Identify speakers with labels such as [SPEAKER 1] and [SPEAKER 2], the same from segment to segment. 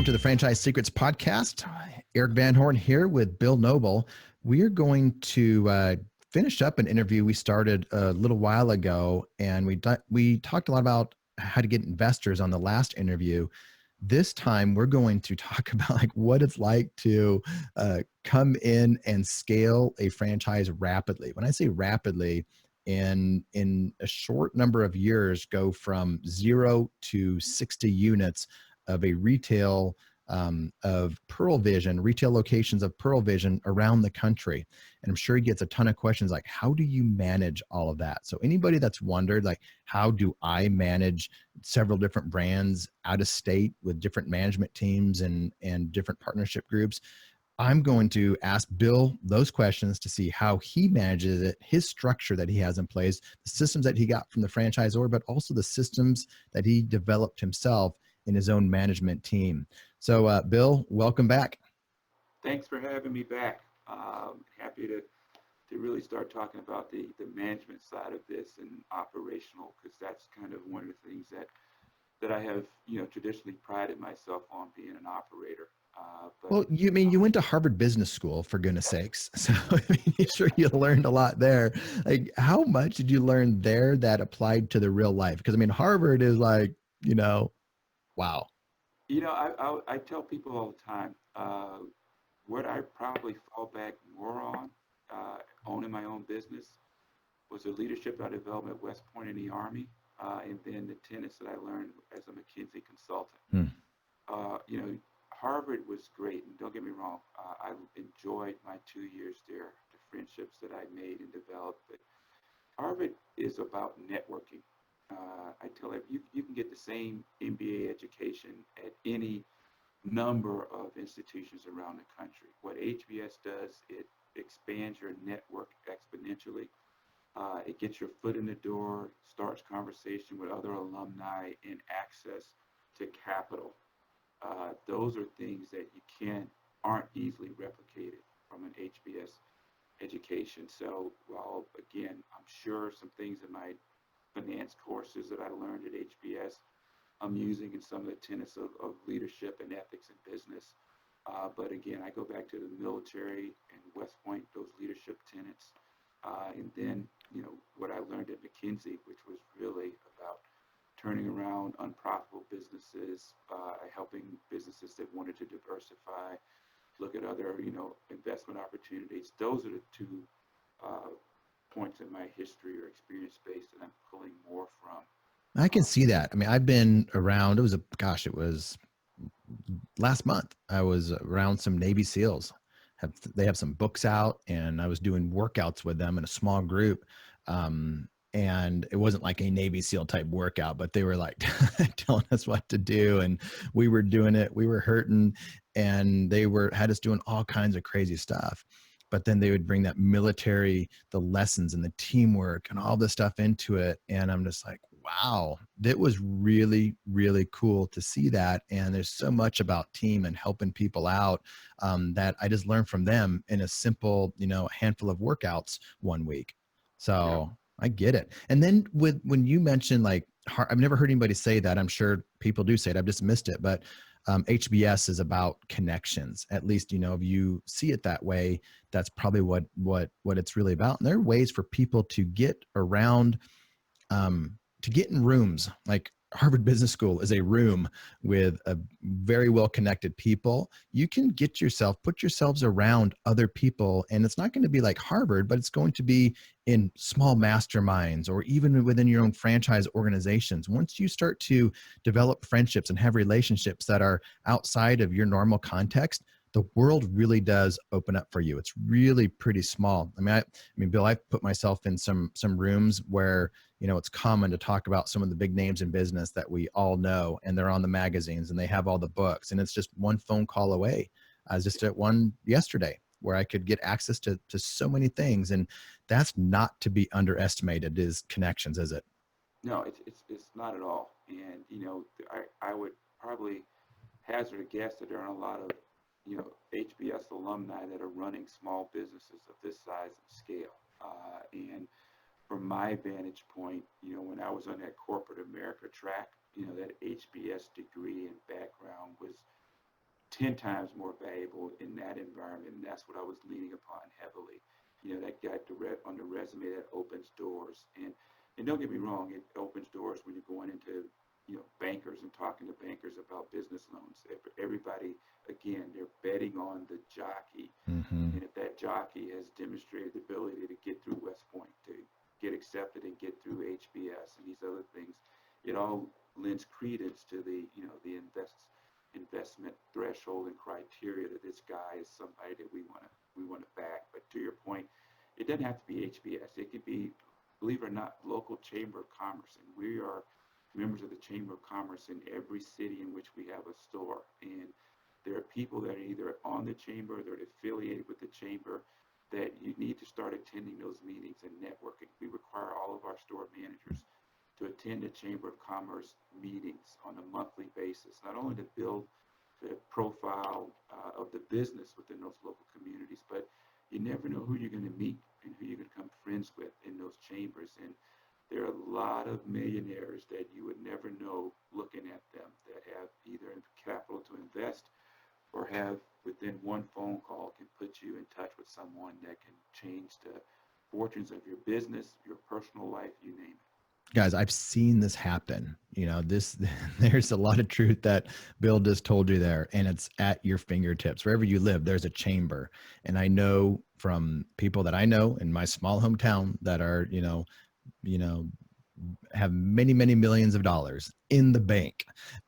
[SPEAKER 1] to the Franchise Secrets Podcast. Eric Van Horn here with Bill Noble. We are going to finish up an interview we started a little while ago, and we talked a lot about how to get investors on the last interview. This time, we're going to talk about like what it's like to come in and scale a franchise rapidly. When I say rapidly, in a short number of years, go from 0 to 60 units of a retail of Pearle Vision, retail locations of Pearle Vision around the country. And I'm sure he gets a ton of questions like, how do you manage all of that? So anybody that's wondered, like, how do I manage several different brands out of state with different management teams and different partnership groups, I'm going to ask Bill those questions to see how he manages it, his structure that he has in place, the systems that he got from the franchisor, but also the systems that he developed himself in his own management team. So, Bill, welcome back.
[SPEAKER 2] Thanks for having me back. Happy to really start talking about the management side of this and operational, because that's kind of one of the things that I have, traditionally prided myself on, being an operator.
[SPEAKER 1] Well, you went to Harvard Business School, for goodness sakes. So sure you learned a lot there. Like, how much did you learn there that applied to the real life? Because Harvard is like, wow.
[SPEAKER 2] I tell people all the time, what I probably fall back more on, owning my own business, was the leadership I developed at West Point in the Army, and then the tenets that I learned as a McKinsey consultant. Harvard was great, and don't get me wrong, I enjoyed my 2 years there, the friendships that I made and developed, but Harvard is about networking. I tell you, you can get the same MBA education at any number of institutions around the country. What HBS does, it expands your network exponentially. It gets your foot in the door, starts conversation with other alumni, and access to capital. Those are things that aren't easily replicated from an HBS education. So, while again, I'm sure some things in my finance courses that I learned at HBS, I'm using in some of the tenets of leadership and ethics in business. But again, I go back to the military and West Point, those leadership tenets. And then, what I learned at McKinsey, which was really about turning around unprofitable businesses, helping businesses that wanted to diversify, look at other, investment opportunities. Those are the two points in my history or experience space that I'm pulling more from.
[SPEAKER 1] I can see that. I've been around, it was last month. I was around some Navy SEALs. They have some books out, and I was doing workouts with them in a small group. And it wasn't like a Navy SEAL type workout, but they were like telling us what to do, and we were doing it. We were hurting, and they had us doing all kinds of crazy stuff. But then they would bring that military, the lessons and the teamwork and all this stuff into it. And I'm just like, wow, that was really, really cool to see that. And there's so much about team and helping people out that I just learned from them in a simple, handful of workouts one week. So I get it. And then when you mentioned I've never heard anybody say that. I'm sure people do say it. I've just missed it. But HBS is about connections. At least, if you see it that way, that's probably what it's really about. And there are ways for people to get around, to get in rooms. Like Harvard Business School is a room with a very well-connected people. You can put yourselves around other people, and it's not going to be like Harvard, but it's going to be in small masterminds or even within your own franchise organizations. Once you start to develop friendships and have relationships that are outside of your normal context, the world really does open up for you. It's really pretty small. Bill, I've put myself in some rooms where, it's common to talk about some of the big names in business that we all know, and they're on the magazines and they have all the books, and it's just one phone call away. I was just at one yesterday where I could get access to so many things, and that's not to be underestimated is connections, is it?
[SPEAKER 2] No, it's not at all. And, I would probably hazard a guess that there are a lot of, HBS alumni that are running small businesses of this size and scale. And from my vantage point, when I was on that corporate America track, that HBS degree and background was 10 times more valuable in that environment. And that's what I was leaning upon heavily. That got on the resume, that opens doors. And don't get me wrong, it opens doors when you're going into, bankers and talking to bankers about business loans. Everybody, again, they're betting on the jockey.
[SPEAKER 1] Mm-hmm.
[SPEAKER 2] And if that jockey has demonstrated the ability to get through West Point, to get accepted and get through HBS and these other things, it all lends credence to the investment threshold and criteria that this guy is somebody that we want to back. But to your point, it doesn't have to be HBS. It could be, believe it or not, local chamber of commerce, and we are members of the Chamber of Commerce in every city in which we have a store. And there are people that are either on the chamber, they're affiliated with the chamber, that you need to start attending those meetings and networking. We require all of our store managers to attend the Chamber of Commerce meetings on a monthly basis, not only to build the profile of the business within those local communities, but you never know who you're going to meet and who you're going to become friends with in those chambers. And there are a lot of millionaires that you would never know looking at them, that have either capital to invest or have, within one phone call, can put you in touch with someone that can change the fortunes of your business, your personal life, you name it.
[SPEAKER 1] Guys, I've seen this happen. This there's a lot of truth that Bill just told you there, and it's at your fingertips. Wherever you live, there's a chamber. And I know from people that I know in my small hometown that are, you know, have many, many millions of dollars in the bank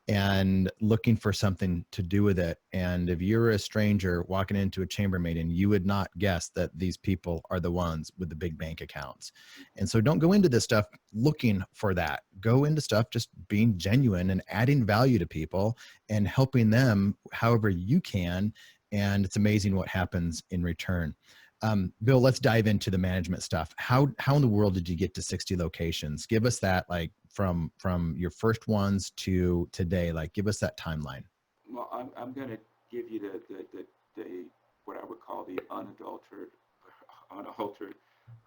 [SPEAKER 1] and looking for something to do with it. And if you're a stranger walking into a chamber meeting, you would not guess that these people are the ones with the big bank accounts. And so don't go into this stuff looking for that. Go into stuff just being genuine and adding value to people and helping them however you can. And it's amazing what happens in return. Bill, let's dive into the management stuff. How in the world did you get to 60 locations? Give us that, like from your first ones to today. Like, give us that timeline.
[SPEAKER 2] Well, I'm going to give you the what I would call the unadulterated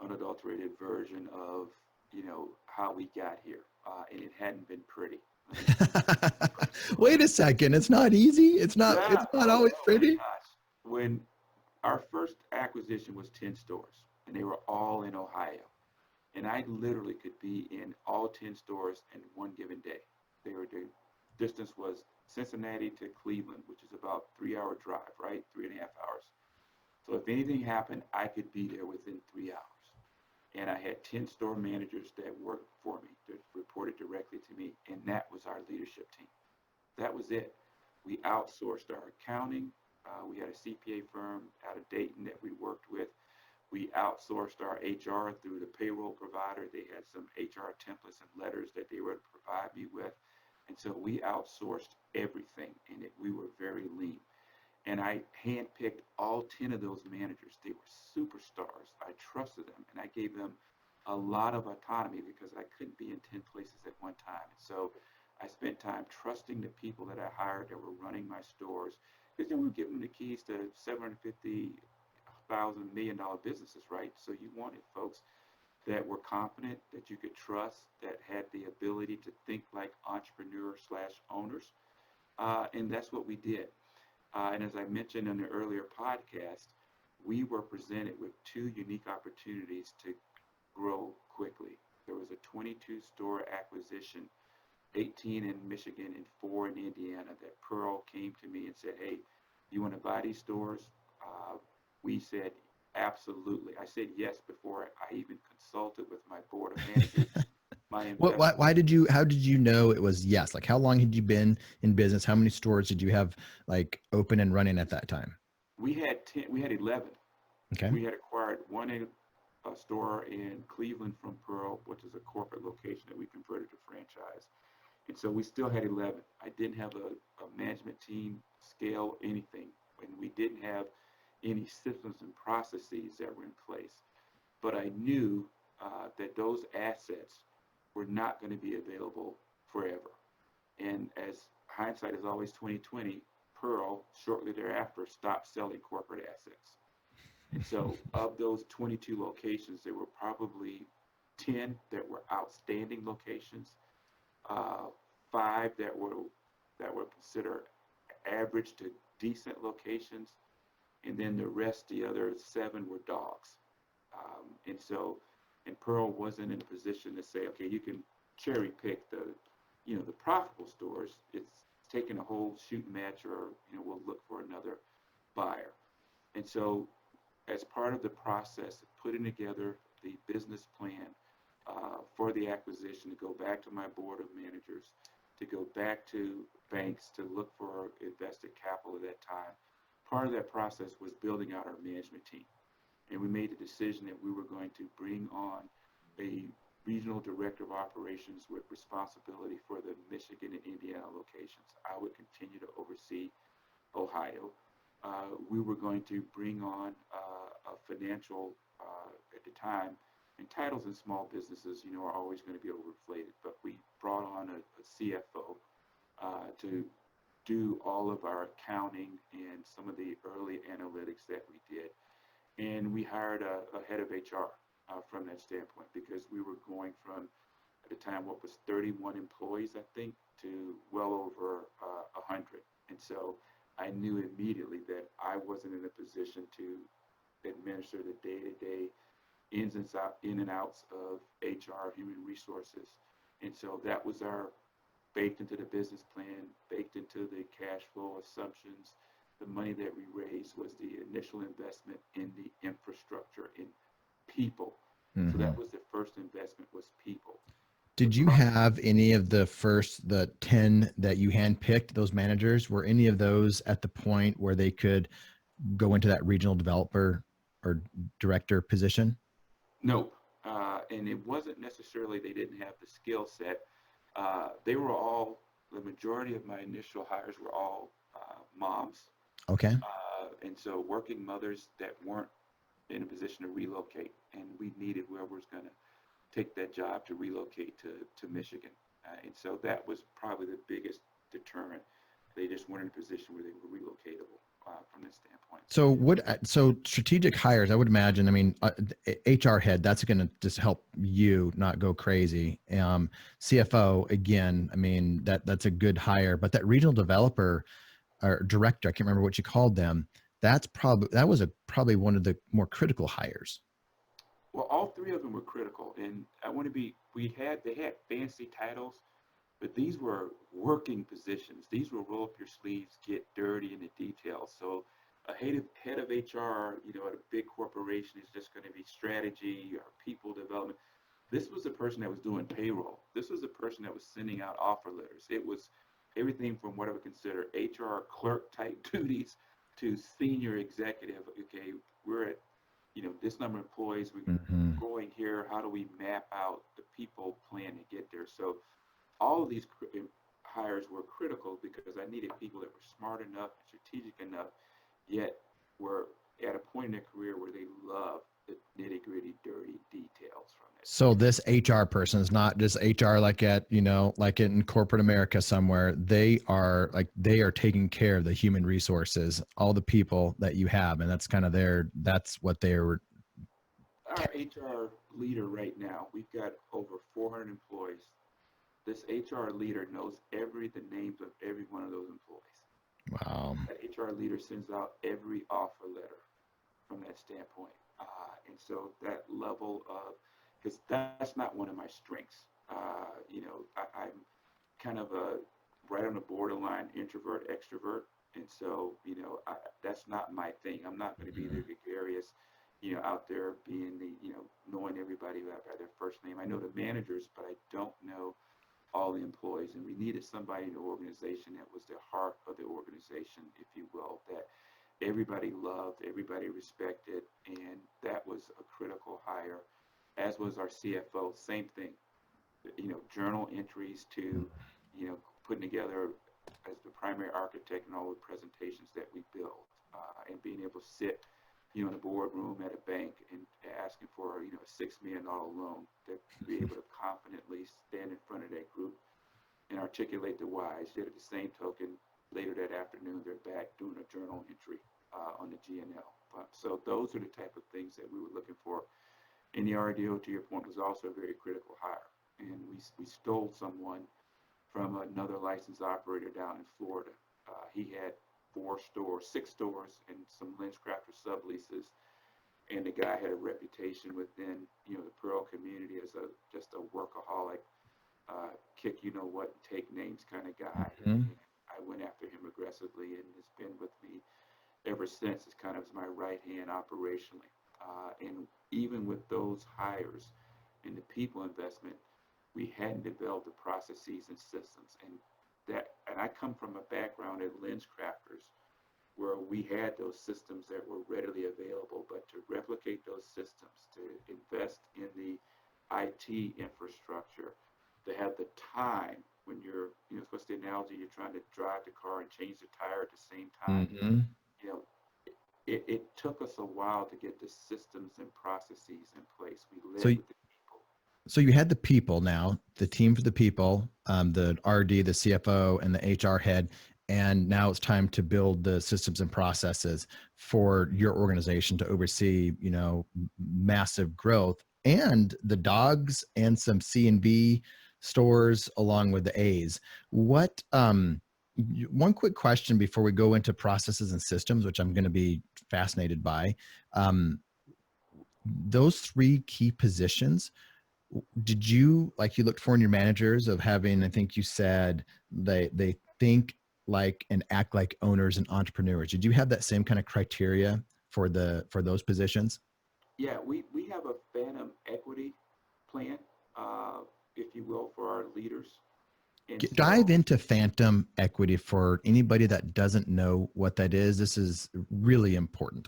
[SPEAKER 2] unadulterated version of how we got here, and it hadn't been pretty.
[SPEAKER 1] Wait a second, it's not easy. It's not.
[SPEAKER 2] Yeah.
[SPEAKER 1] It's not
[SPEAKER 2] Oh,
[SPEAKER 1] always
[SPEAKER 2] oh my
[SPEAKER 1] pretty.
[SPEAKER 2] gosh. When our first acquisition was 10 stores, and they were all in Ohio. And I literally could be in all 10 stores in one given day. The distance was Cincinnati to Cleveland, which is about 3 hour drive, right? 3.5 hours. So if anything happened, I could be there within 3 hours. And I had 10 store managers that worked for me, that reported directly to me. And that was our leadership team. That was it. We outsourced our accounting. We had a CPA firm out of Dayton that we worked with. We outsourced our HR through the payroll provider. They had some HR templates and letters that they would provide me with. And so we outsourced everything, and we were very lean. And I handpicked all 10 of those managers. They were superstars. I trusted them, and I gave them a lot of autonomy because I couldn't be in 10 places at one time. And so I spent time trusting the people that I hired that were running my stores, because they were giving the keys to 750,000 $1 million businesses, right? So you wanted folks that were confident, that you could trust, that had the ability to think like entrepreneurs slash owners. And that's what we did. And as I mentioned in the earlier podcast, we were presented with two unique opportunities to grow quickly. There was a 22 store acquisition, 18 in Michigan and 4 in Indiana, that Pearle came to me and said, "Hey, you want to buy these stores?" We said, absolutely. I said yes before I even consulted with my board of managers, my investors.
[SPEAKER 1] Why did you, how did you know it was yes? Like, how long had you been in business? How many stores did you have like open and running at that time?
[SPEAKER 2] We had 10, we had 11.
[SPEAKER 1] Okay.
[SPEAKER 2] We had acquired one a store in Cleveland from Pearle, which is a corporate location that we converted to franchise. And so we still had 11. I didn't have a management team, scale, anything. And we didn't have any systems and processes that were in place. But I knew that those assets were not going to be available forever. And as hindsight is always 2020, Pearle shortly thereafter stopped selling corporate assets. And so of those 22 locations, there were probably 10 that were outstanding locations, 5 that were considered average to decent locations, and then the rest, the other 7 were dogs. And so, and Pearl wasn't in a position to say, okay, you can cherry pick the, the profitable stores. It's taking a whole shooting match, or we'll look for another buyer. And so, as part of the process of putting together the business plan for the acquisition, to go back to my board of managers, to go back to banks to look for invested capital at that time, part of that process was building out our management team. And we made the decision that we were going to bring on a regional director of operations with responsibility for the Michigan and Indiana locations. I would continue to oversee Ohio. We were going to bring on a financial, at the time, and titles in small businesses, are always going to be overinflated, but we brought on a CFO to do all of our accounting and some of the early analytics that we did. And we hired a head of HR from that standpoint, because we were going from, at the time, what was 31 employees, I think, to well over 100. And so I knew immediately that I wasn't in a position to administer the day-to-day in and outs of HR, human resources. And so that was our baked into the business plan, baked into the cash flow assumptions. The money that we raised was the initial investment in the infrastructure, in people. So that was the first investment, was people.
[SPEAKER 1] Did you have any of the 10 that you handpicked, those managers? Were any of those at the point where they could go into that regional developer or director position?
[SPEAKER 2] Nope. And it wasn't necessarily they didn't have the skill set. They were all, the majority of my initial hires were all moms.
[SPEAKER 1] Okay.
[SPEAKER 2] And so working mothers that weren't in a position to relocate. And we needed whoever was going to take that job to relocate to Michigan. And so that was probably the biggest deterrent. They just weren't in a position where they were relocatable from this standpoint.
[SPEAKER 1] So strategic hires, I would imagine, I mean, HR head, that's going to just help you not go crazy. CFO, again, I mean, that's a good hire, but that regional developer or director, I can't remember what you called them. That was probably one of the more critical hires.
[SPEAKER 2] Well, all 3 of them were critical, and I want to be. They had fancy titles, but these were working positions. These were roll up your sleeves, get dirty in the details. So a head of HR, at a big corporation, is just going to be strategy or people development. This was a person that was doing payroll. This was a person that was sending out offer letters. It was everything from what I would consider HR clerk type duties to senior executive. Okay, we're at this number of employees, we're going here. How do we map out the people plan to get there? So all of these hires were critical, because I needed people that were smart enough, strategic enough, yet were at a point in their career where they love the nitty gritty, dirty details from it.
[SPEAKER 1] So this HR person is not just HR like like in corporate America somewhere. They are taking care of the human resources, all the people that you have. And that's kind of that's what they're.
[SPEAKER 2] Our HR leader right now, we've got over 400 employees. This HR leader knows the names of every one of those employees.
[SPEAKER 1] Wow.
[SPEAKER 2] That HR leader sends out every offer letter from that standpoint. And so that level of, because that's not one of my strengths. I'm kind of right on the borderline introvert, extrovert. And so, that's not my thing. I'm not going to be the gregarious, out there being the, knowing everybody by their first name. I know the managers, but I don't know all the employees. And we needed somebody in the organization that was the heart of the organization, if you will, that everybody loved, everybody respected, and that was a critical hire, as was our CFO. Same thing, journal entries to, putting together as the primary architect and all the presentations that we build, and being able to sit, in a boardroom at a bank and asking for, a $6 million loan, to be able to confidently stand in front of that group and articulate the whys. Yet at the same token, later that afternoon, they're back doing a journal entry on the GNL. So those are the type of things that we were looking for. And the RDO, to your point, was also a very critical hire. And we stole someone from another licensed operator down in Florida. He had six stores, and some LensCrafters subleases. And the guy had a reputation within, the Pearle community as just a workaholic, kick you know what, take names kind of guy.
[SPEAKER 1] Hmm.
[SPEAKER 2] And I went after him aggressively, and has been with me ever since. It's kind of my right hand operationally. And even with those hires and the people investment, we hadn't developed the processes and systems. And I come from a background at LensCrafters where we had those systems that were readily available, but to replicate those systems, to invest in the IT infrastructure, to have the time when what's the analogy? You're trying to drive the car and change the tire at the same time.
[SPEAKER 1] Hmm.
[SPEAKER 2] You know, it took us a while to get the systems and processes in place. We
[SPEAKER 1] So,
[SPEAKER 2] led with the people.
[SPEAKER 1] so you had the people now, the team for the people, the RD, the CFO, and the HR head, and now it's time to build the systems and processes for your organization to oversee, massive growth and the dogs and some C and B stores along with the A's. One quick question before we go into processes and systems, which I'm going to be fascinated by. Um, those three key positions, did you like you looked for in your managers of having, I think you said they think like and act like owners and entrepreneurs. Did you have that same kind of criteria for those positions?
[SPEAKER 2] Yeah, we have a phantom equity plan, uh, if you will, for our leaders. And
[SPEAKER 1] Dive
[SPEAKER 2] so,
[SPEAKER 1] into phantom equity for anybody that doesn't know what that is. This is really important.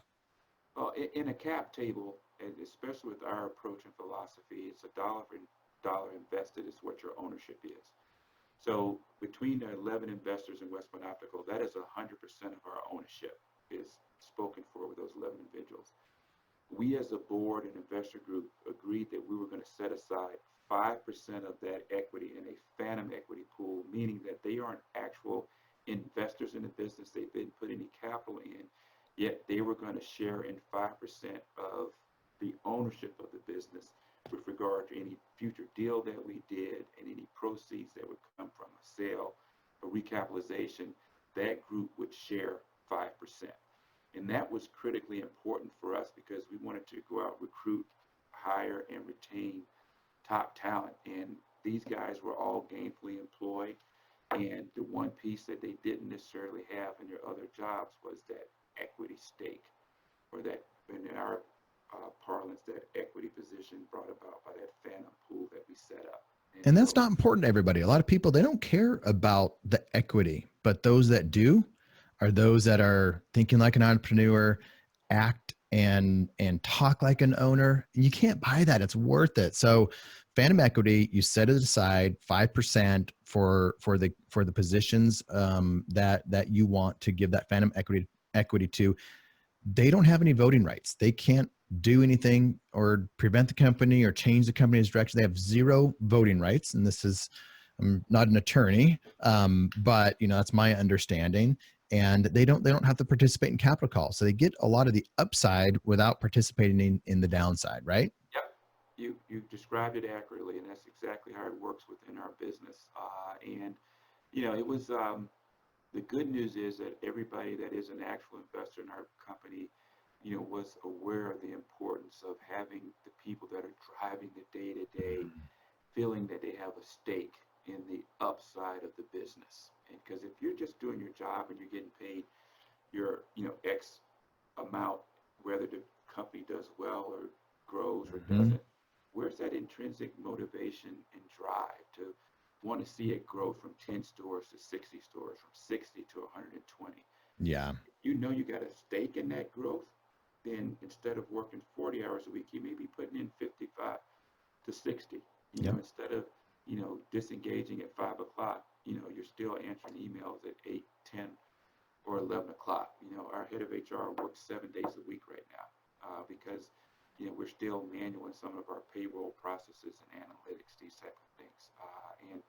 [SPEAKER 2] in a cap table, and especially with our approach and philosophy, it's a dollar for dollar invested is what your ownership is. So between the 11 investors in Westpoint Optical, that is 100% of our ownership is spoken for with those 11 individuals. We as a board and investor group agreed that we were going to set aside 5% of that equity in a phantom equity pool, meaning that they aren't actual investors in the business. They didn't put any capital in, yet they were going to share in 5% of the ownership of the business with regard to any future deal that we did and any proceeds that would come from a sale or recapitalization. That group would share 5%. And that was critically important for us because we wanted to go out, recruit, hire, and retain top talent. And these guys were all gainfully employed. And the one piece that they didn't necessarily have in their other jobs was that equity stake, or that, in our parlance, that equity position brought about by that phantom pool that we set up. And
[SPEAKER 1] And that's
[SPEAKER 2] so,
[SPEAKER 1] not important to everybody. A lot of people, they don't care about the equity, but those that do are those that are thinking like an entrepreneur, act and talk like an owner. You can't buy that. It's worth it. So phantom equity, you set it aside 5% for the positions that you want to give that phantom equity to. They don't have any voting rights. They can't do anything or prevent the company or change the company's direction. They have zero voting rights. And this is, I'm not an attorney, but that's my understanding. And they don't have to participate in capital calls. So they get a lot of the upside without participating in the downside, right?
[SPEAKER 2] yep, you described it accurately, and that's exactly how it works within our business. And it was the good news is that everybody that is an actual investor in our company, was aware of the importance of having the people that are driving the day to day feeling that they have a stake in the upside of the business. And because if you're just doing your job and you're getting paid your, X amount, whether the company does well or grows or
[SPEAKER 1] Mm-hmm.
[SPEAKER 2] doesn't, where's that intrinsic motivation and drive to want to see it grow from 10 stores to 60 stores, from 60 to 120?
[SPEAKER 1] Yeah.
[SPEAKER 2] You got a stake in that growth, then instead of working 40 hours a week, you may be putting in 55 to 60.
[SPEAKER 1] Yep.
[SPEAKER 2] Instead of, disengaging at 5 o'clock, you're still answering emails at 8, 10, or 11 o'clock. Our head of HR works 7 days a week right now because, we're still manual in some of our payroll processes and analytics, these type of things. And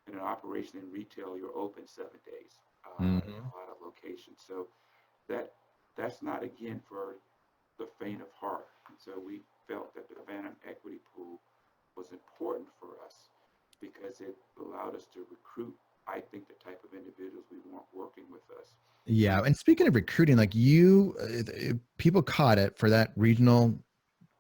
[SPEAKER 2] in an operation in retail, you're open 7 days in
[SPEAKER 1] Mm-hmm.
[SPEAKER 2] a lot of locations. So that that's not, again, for the faint of heart. And so we felt that the phantom equity pool was important for us because it allowed us to recruit I think, the type of individuals we want working with us.
[SPEAKER 1] Yeah. And speaking of recruiting, like people caught it for that regional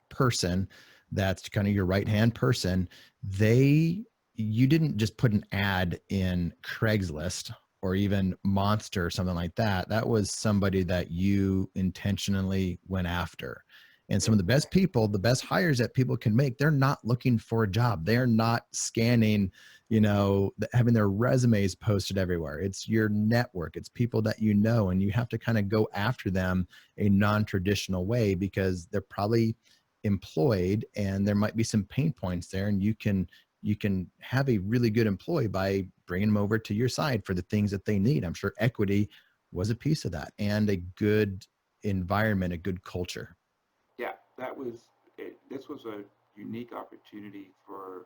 [SPEAKER 1] person that's kind of your right hand person. they you didn't just put an ad in Craigslist or even Monster or something like that. That was somebody that you intentionally went after. And some of the best people, the best hires that people can make, they're not looking for a job. They're not scanning, having their resumes posted everywhere. It's your network, it's people that you know, and you have to kind of go after them a non-traditional way because they're probably employed and there might be some pain points there, and you can have a really good employee by bringing them over to your side for the things that they need. I'm sure equity was a piece of that, and a good environment, a good culture.
[SPEAKER 2] Yeah, that was it. This was a unique opportunity for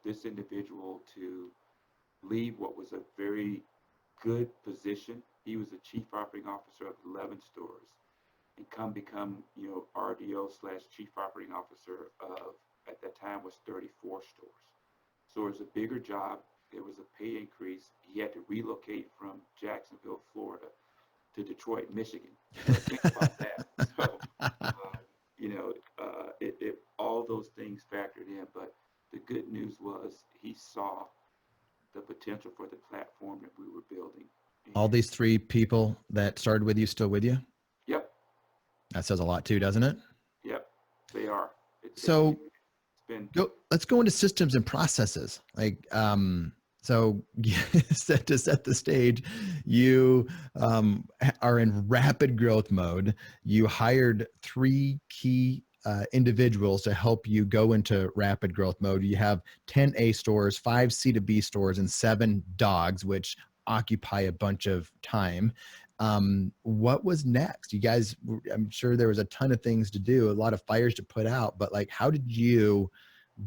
[SPEAKER 2] this individual to leave what was a very good position. He was the chief operating officer of 11 stores and come become RDO slash chief operating officer of, at that time, was 34 stores. So it was a bigger job. There was a pay increase. He had to relocate from Jacksonville, Florida, to Detroit, Michigan. So think about that. So, all those things factored in. But the good news was he saw the potential for the platform that we were building.
[SPEAKER 1] All
[SPEAKER 2] And
[SPEAKER 1] these three people that started with you still with you?
[SPEAKER 2] yep,
[SPEAKER 1] That says a lot too, doesn't it?
[SPEAKER 2] yep, they are.
[SPEAKER 1] So
[SPEAKER 2] It's been,
[SPEAKER 1] let's go into systems and processes. So to set the stage, you are in rapid growth mode. You hired three key individuals to help you go into rapid growth mode. You have 10 A stores, 5 C to B stores, and 7 dogs, which occupy a bunch of time. What was next? You guys, I'm sure there was a ton of things to do, a lot of fires to put out, but like, how did you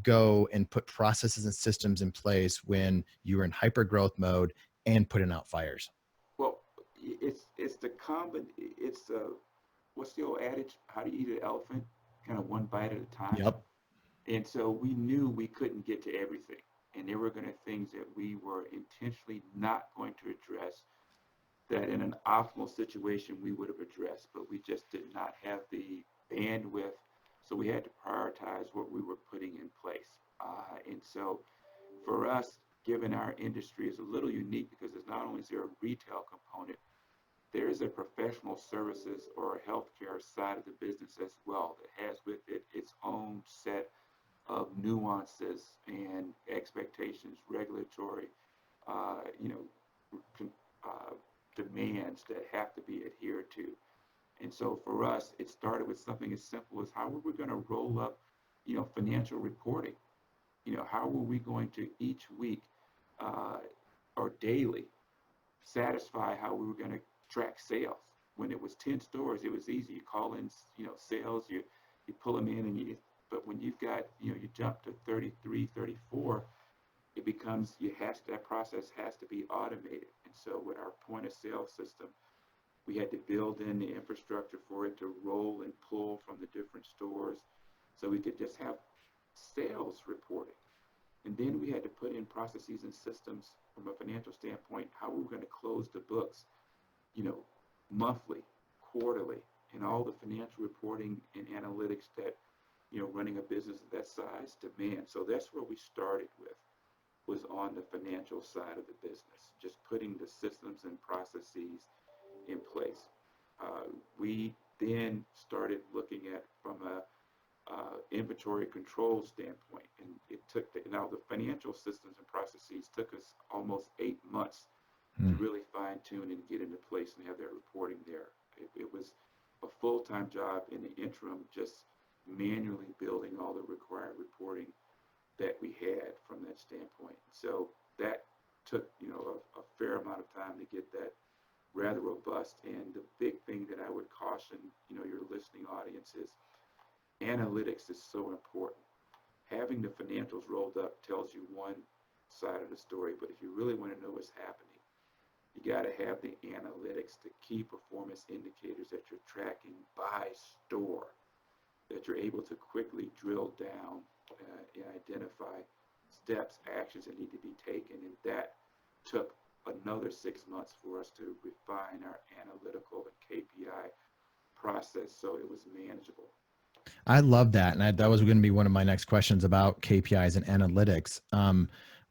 [SPEAKER 1] go and put processes and systems in place when you were in hyper growth mode and putting out fires?
[SPEAKER 2] well, it's the common, it's the, what's the old adage? How do you eat an elephant? Kind of one bite at a time.
[SPEAKER 1] Yep.
[SPEAKER 2] And so we knew we couldn't get to everything. And there were going to things that we were intentionally not going to address that in an optimal situation we would have addressed, but we just did not have the bandwidth. So we had to prioritize what we were putting in place. And so for us, given our industry is a little unique because it's not only is there a retail component, there is a professional services or a healthcare side of the business as well that has with it its own set of nuances and expectations, regulatory, uh, you know, demands that have to be adhered to. And so for us, it started with something as simple as how were we going to roll up, financial reporting? How were we going to each week uh, or daily satisfy how we were going to track sales? When it was 10 stores, it was easy. You call in, sales, you pull them in, but when you've got, you jump to 33, 34, it becomes, that process has to be automated. And so with our point of sale system, we had to build in the infrastructure for it to roll and pull from the different stores so we could just have sales reporting. And then we had to put in processes and systems from a financial standpoint, how we were going to close the books, you know, monthly, quarterly, and all the financial reporting and analytics that, running a business of that size demands. So that's where we started with, was on the financial side of the business, just putting the systems and processes in place. We then started looking at from a inventory control standpoint, and it took now the financial systems and processes took us almost 8 months to
[SPEAKER 1] Hmm.
[SPEAKER 2] really fine tune and get into place and have that reporting there. It was a full-time job in the interim, just manually building all the required reporting that we had from that standpoint. So that took a fair amount of time to get that rather robust. And the big thing that I would caution your listening audience is analytics is so important. Having the financials rolled up tells you one side of the story, but if you really want to know what's happening, you got to have the analytics, the key performance indicators that you're tracking by store, that you're able to quickly drill down and identify steps, actions that need to be taken. And that another 6 months for us to refine our analytical and KPI process so it was manageable.
[SPEAKER 1] I love that, and that was going to be one of my next questions about KPIs and analytics.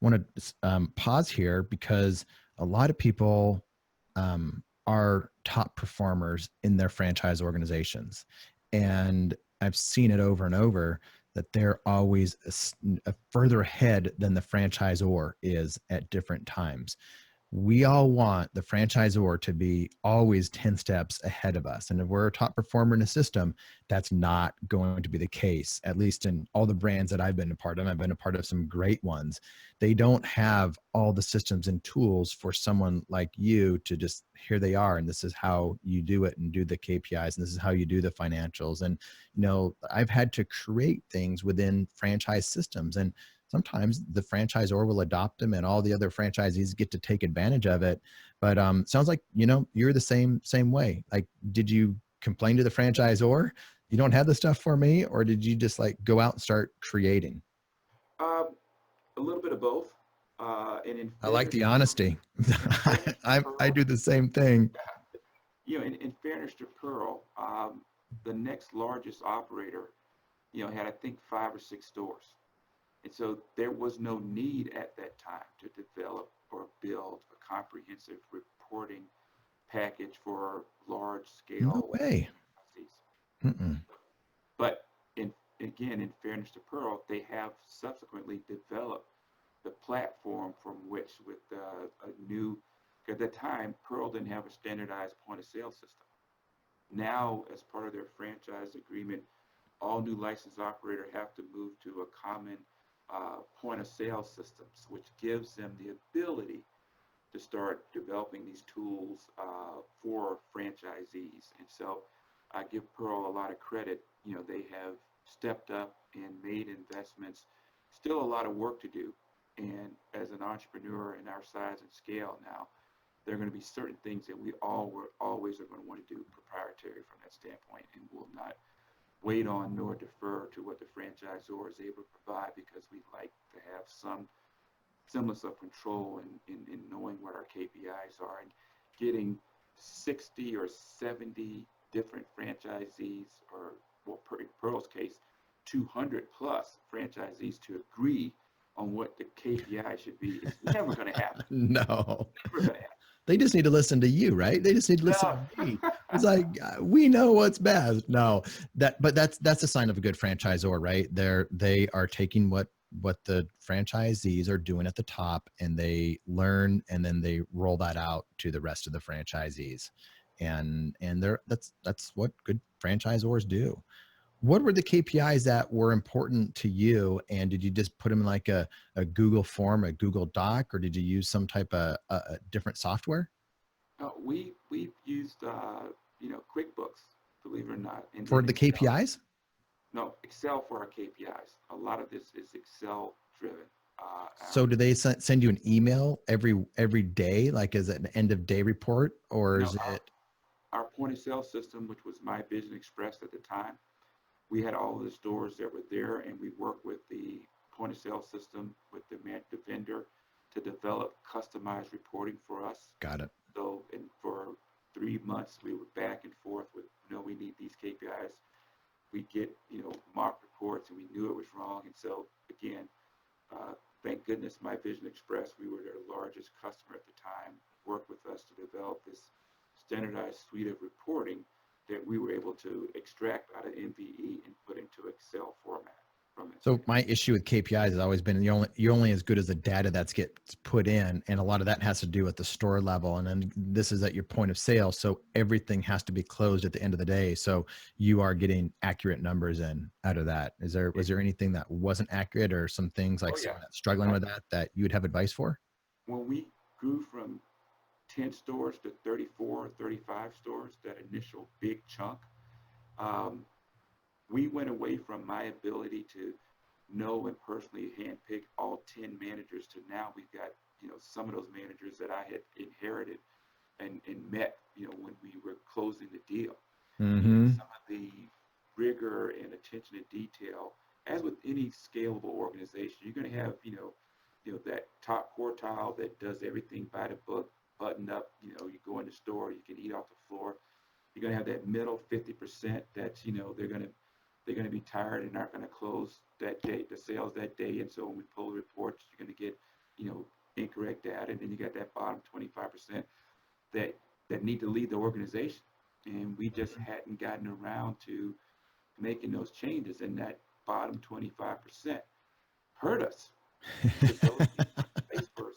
[SPEAKER 1] Want to pause here because a lot of people are top performers in their franchise organizations, and I've seen it over and over that they're always a further ahead than the franchisor is at different times. We all want the franchisor to be always 10 steps ahead of us. And if we're a top performer in a system, that's not going to be the case, at least in all the brands that I've been a part of. I've been a part of some great ones. They don't have all the systems and tools for someone like you to just, here they are, and this is how you do it and do the KPIs, and this is how you do the financials. And, I've had to create things within franchise systems. And sometimes the franchisor will adopt them and all the other franchisees get to take advantage of it. But sounds like, you're the same way. Like, did you complain to the franchisor, you don't have the stuff for me? Or did you just like go out and start creating?
[SPEAKER 2] Um, a little bit of both. And in
[SPEAKER 1] I like
[SPEAKER 2] fairness,
[SPEAKER 1] the honesty.
[SPEAKER 2] in fairness to
[SPEAKER 1] I
[SPEAKER 2] Pearl,
[SPEAKER 1] do the same thing.
[SPEAKER 2] in fairness to Pearl, the next largest operator, had I think 5 or 6 stores. And so there was no need at that time to develop or build a comprehensive reporting package for large
[SPEAKER 1] No
[SPEAKER 2] scale
[SPEAKER 1] way.
[SPEAKER 2] franchisees.
[SPEAKER 1] Mm-mm.
[SPEAKER 2] But again, in fairness to Pearl, they have subsequently developed the platform from which, with a new, at that time, Pearl didn't have a standardized point of sale system. Now, as part of their franchise agreement, all new licensed operators have to move to a common point of sale systems, which gives them the ability to start developing these tools for franchisees. And so I give Pearl a lot of credit. They have stepped up and made investments. Still a lot of work to do. And as an entrepreneur in our size and scale now, there are going to be certain things that we always are going to want to do proprietary from that standpoint, and will not wait on nor defer to what the franchisor is able to provide, because we like to have some semblance of control in knowing what our KPIs are, and getting 60 or 70 different franchisees, or well, in Pearl's case, 200 plus franchisees to agree on what the KPI should be is never going to happen.
[SPEAKER 1] No.
[SPEAKER 2] Never going to
[SPEAKER 1] They just need to listen to you, right? They just need to listen to me.
[SPEAKER 2] happen.
[SPEAKER 1] It's like we know what's best. No, but that's a sign of a good franchisor, right? They are taking what the franchisees are doing at the top, and they learn, and then they roll that out to the rest of the franchisees, and that's what good franchisors do. What were the KPIs that were important to you? And did you just put them in like a Google form, a Google Doc, or did you use some type of a different software
[SPEAKER 2] We used QuickBooks, believe it or not, and
[SPEAKER 1] for
[SPEAKER 2] then
[SPEAKER 1] the
[SPEAKER 2] Excel.
[SPEAKER 1] KPIs?
[SPEAKER 2] No, Excel for our KPIs. A lot of this is Excel driven.
[SPEAKER 1] So do they send you an email every day, like as an end of day report, or
[SPEAKER 2] No,
[SPEAKER 1] is it?
[SPEAKER 2] our point of sale system, which was My Vision Express at the time, we had all of the stores that were there, and we worked with the point of sale system with the vendor to develop customized reporting for us.
[SPEAKER 1] Got it.
[SPEAKER 2] So, and for 3 months, we were back and forth with, we need these KPIs. We get, mock reports, and we knew it was wrong. And so, again, thank goodness My Vision Express, we were their largest customer at the time, worked with us to develop this standardized suite of reporting that we were able to extract out of MVE and put into Excel format from it.
[SPEAKER 1] So my issue with KPIs has always been you're only as good as the data that's gets put in, and a lot of that has to do at the store level. And then this is at your point of sale, so everything has to be closed at the end of the day. So you are getting accurate numbers in out of that. Was there anything that wasn't accurate, or some things like
[SPEAKER 2] Oh yeah.
[SPEAKER 1] someone that's struggling with that you would have advice for?
[SPEAKER 2] When we grew from 10 stores to 34 or 35 stores, that initial big chunk, um, we went away from my ability to know and personally handpick all 10 managers to now we've got, some of those managers that I had inherited and met, when we were closing the deal.
[SPEAKER 1] Mm-hmm.
[SPEAKER 2] Some of the rigor and attention to detail, as with any scalable organization, you're going to have, that top quartile that does everything by the book, buttoned up, you go in the store, you can eat off the floor. You're going to have that middle 50% that's, they're going to be tired and aren't going to close that day, the sales that day. And so when we pull the reports, you're going to get, incorrect data. And then you got that bottom 25% that, that need to leave the organization. And we just hadn't gotten around to making those changes. And that bottom 25% hurt us because those people were in place for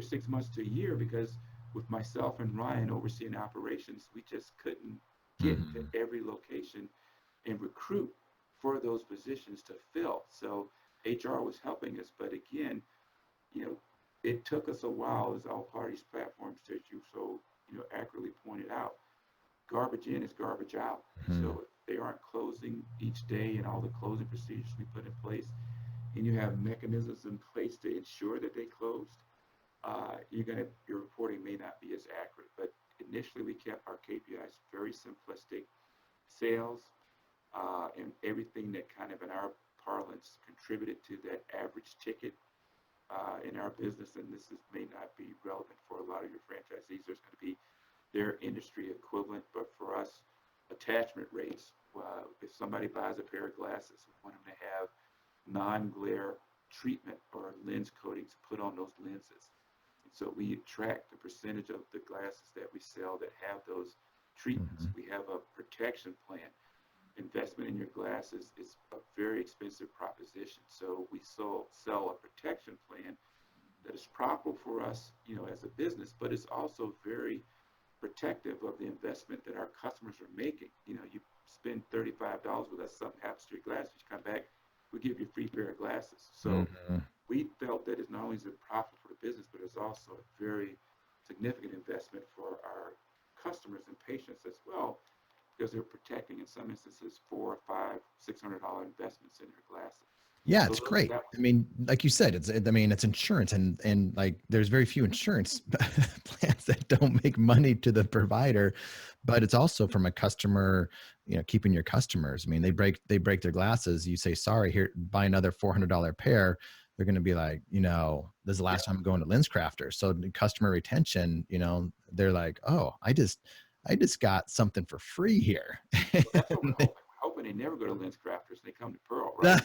[SPEAKER 2] 6 months to a year, because with myself and Ryan overseeing operations, we just couldn't get to
[SPEAKER 1] Mhm.
[SPEAKER 2] every location and recruit for those positions to fill. So HR was helping us, but again, you know, it took us a while as all parties platforms that you so accurately pointed out. Garbage in is garbage out. And
[SPEAKER 1] Mhm.
[SPEAKER 2] so if they aren't closing each day and all the closing procedures we put in place, and you have mechanisms in place to ensure that they closed, your reporting may not be as accurate. But initially, we kept our KPIs very simplistic. Sales and everything that kind of in our parlance contributed to that average ticket in our business. And may not be relevant for a lot of your franchisees. There's going to be their industry equivalent, but for us, attachment rates. If somebody buys a pair of glasses, we want them to have non-glare treatment or lens coatings put on those lenses. And so we track the percentage of the glasses that we sell that have those treatments.
[SPEAKER 1] Mhm.
[SPEAKER 2] We have a protection plan. Investment in your glasses is a very expensive proposition. So we sell a protection plan that is profitable for us, as a business, but it's also very protective of the investment that our customers are making. You spend $35 with us, something happens to your glasses, you come back, we give you a free pair of glasses. So
[SPEAKER 1] Mhm.
[SPEAKER 2] we felt that it's not only is it profit for the business, but it's also a very significant investment for our customers and patients as well, because they're protecting, in some instances, $400, $500, $600 investments in their glasses.
[SPEAKER 1] Yeah,
[SPEAKER 2] So
[SPEAKER 1] it's great.
[SPEAKER 2] that
[SPEAKER 1] I
[SPEAKER 2] was
[SPEAKER 1] mean, like you said, I mean, it's insurance, and like there's very few insurance plans that don't make money to the provider, but it's also from a customer, keeping your customers. I mean, they break their glasses. You say, sorry, here, buy another $400 pair. They're going to be like, this is the
[SPEAKER 2] yeah.
[SPEAKER 1] last time I'm going to Lens Crafters. So the customer retention, they're like, oh, I just got something for free here.
[SPEAKER 2] Well, that's what we're hoping. We're hoping they never go to lens crafters and they come to Pearle, right?